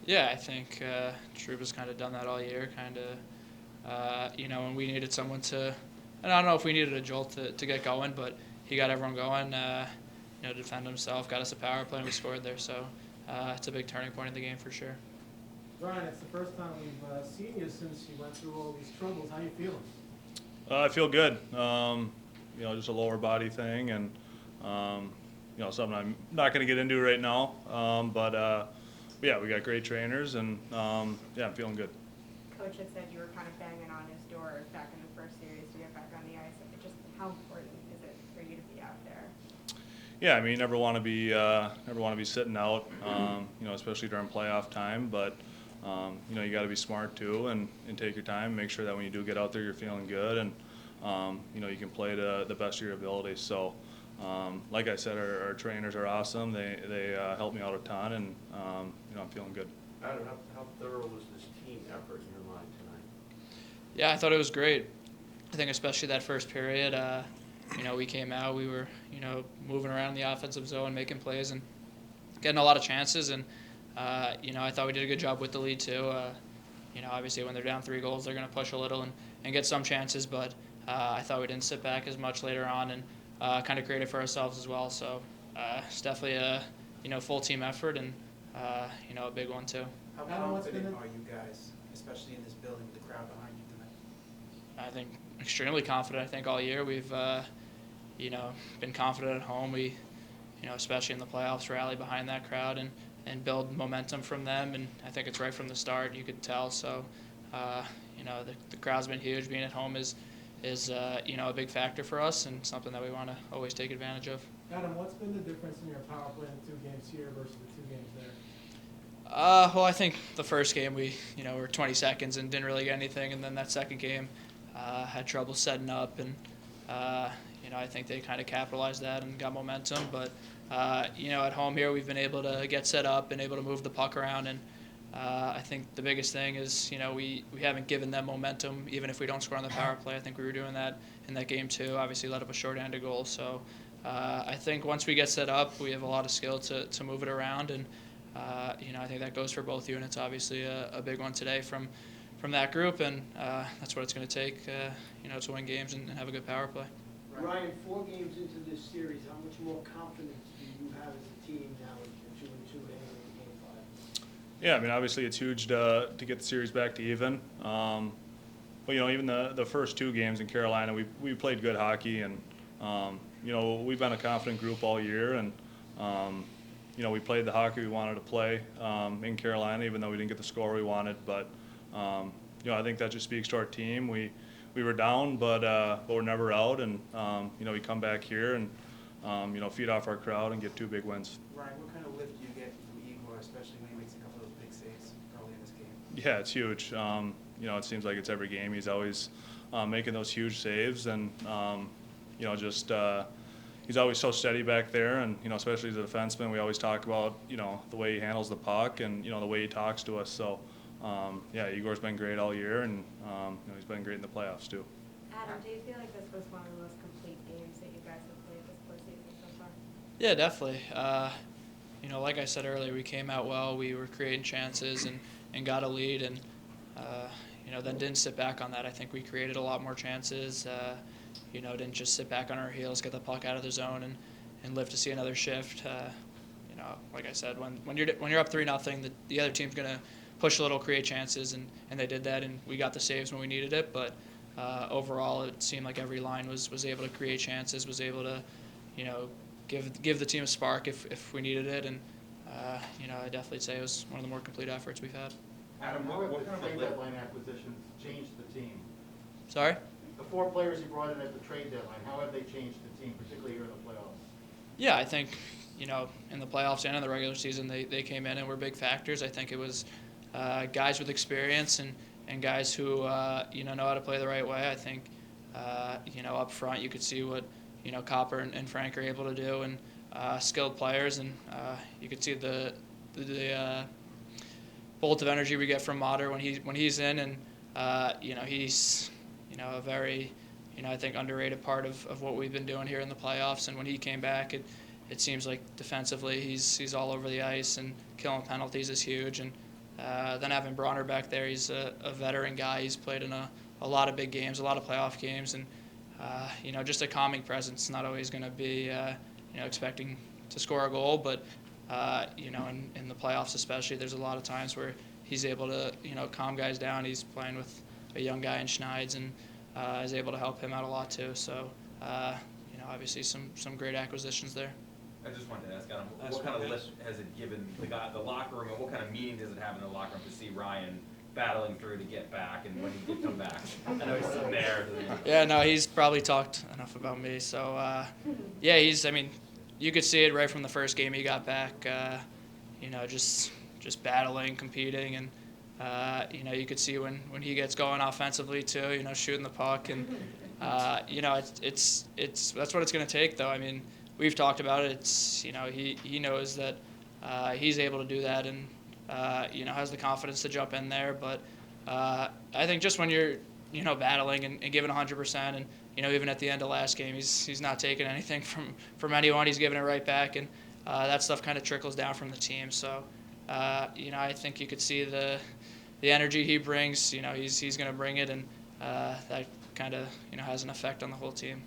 Yeah, I think Trouba's kind of done that all year. Kind of, when we needed someone to, and I don't know if we needed a jolt to get going, but he got everyone going. Defend himself, got us a power play, and we scored there. So it's a big turning point in the game for sure. Ryan, it's the first time we've seen you since you went through all these troubles. How you feeling? I feel good. Just a lower body thing, and something I'm not going to get into right now. Yeah, we got great trainers, and I'm feeling good. Coach had said you were kind of banging on his door back in the first series to get back on the ice. Just how important is it for you to be out there? Yeah, I mean, you never want to be sitting out, especially during playoff time. But you got to be smart too, and take your time. Make sure that when you do get out there, you're feeling good, and you can play to the best of your ability. So, like I said, our trainers are awesome. They help me out a ton, and I'm feeling good. Adam, how thorough was this team effort in your mind tonight? Yeah, I thought it was great. I think especially that first period, we came out, we were, moving around in the offensive zone, making plays and getting a lot of chances. And, I thought we did a good job with the lead too. Obviously when they're down 3 goals, they're going to push a little and get some chances. But I thought we didn't sit back as much later on and kind of create it for ourselves as well. So it's definitely a full team effort and, a big one too. How confident are you guys, especially in this building with the crowd behind you tonight? I think extremely confident. I think all year we've, been confident at home. We, especially in the playoffs, rally behind that crowd and build momentum from them. And I think it's right from the start. You could tell. So, the crowd's been huge. Being at home is a big factor for us and something that we want to always take advantage of. Adam, what's been the difference in your power play in the 2 games here versus the 2 games there? Well, I think the first game we, were 20 seconds and didn't really get anything, and then that second game had trouble setting up, and I think they kind of capitalized that and got momentum. But at home here we've been able to get set up and able to move the puck around, and I think the biggest thing is we haven't given them momentum even if we don't score on the power play. I think we were doing that in that game too. Obviously let up a shorthanded goal, so I think once we get set up, we have a lot of skill to move it around, and I think that goes for both units. Obviously, a big one today from that group, and that's what it's going to take, to win games and have a good power play. Ryan, 4 games into this series, how much more confidence do you have as a team now with your 2-2 heading into Game 5? Yeah, I mean, obviously it's huge to get the series back to even. But even the first 2 games in Carolina, we played good hockey, and we've been a confident group all year, and we played the hockey we wanted to play in Carolina, even though we didn't get the score we wanted. But I think that just speaks to our team. We were down, but we're never out, and we come back here and feed off our crowd and get 2 big wins. Ryan, what kind of lift do you get from Igor, especially when he makes a couple of those big saves early in this game? Yeah, it's huge. It seems like it's every game. He's always making those huge saves, and he's always so steady back there. And especially as a defenseman, we always talk about the way he handles the puck and the way he talks to us. So Igor's been great all year, and he's been great in the playoffs too. Adam, do you feel like this was one of the most complete games that you guys have played this postseason so far? Yeah, definitely. Like I said earlier, we came out well. We were creating chances and got a lead, and then didn't sit back on that. I think we created a lot more chances. Didn't just sit back on our heels, get the puck out of the zone, and live to see another shift. Like I said, when you're up 3-0, the other team's gonna push a little, create chances, and they did that, and we got the saves when we needed it. But overall, it seemed like every line was able to create chances, was able to, give the team a spark if we needed it, and I definitely say it was one of the more complete efforts we've had. Adam, what kind of trade deadline acquisitions changed the team? Sorry? The 4 players you brought in at the trade deadline, how have they changed the team, particularly here in the playoffs? Yeah, I think, in the playoffs and in the regular season, they came in and were big factors. I think it was guys with experience and guys who, know how to play the right way. I think, up front you could see what, Copper and Frank are able to do, and skilled players, and you could see the bolt of energy we get from Motter when he's in, and he's a very I think underrated part of what we've been doing here in the playoffs. And when he came back, it seems like defensively he's all over the ice, and killing penalties is huge, and then having Bronner back there, he's a veteran guy. He's played in a lot of big games, a lot of playoff games, and just a calming presence. Not always going to be expecting to score a goal, but in the playoffs especially, there's a lot of times where he's able to calm guys down. He's playing with a young guy in Schneids and is able to help him out a lot too. So obviously some great acquisitions there. I just wanted to ask Adam, what kind of lift has it given the locker room, and what kind of meaning does it have in the locker room to see Ryan battling through to get back, and when he did come back? I know he's sitting there. Yeah, no, he's probably talked enough about me. So, you could see it right from the first game he got back, just battling, competing, and, you could see when he gets going offensively too, shooting the puck. And, it's that's what it's going to take, though. I mean, we've talked about it. It's, he knows that he's able to do that and, has the confidence to jump in there. But I think just when you're, battling and giving 100%, and, even at the end of last game, he's not taking anything from anyone. He's giving it right back, and that stuff kind of trickles down from the team. So, I think you could see the energy he brings. He's going to bring it, and that kind of, has an effect on the whole team.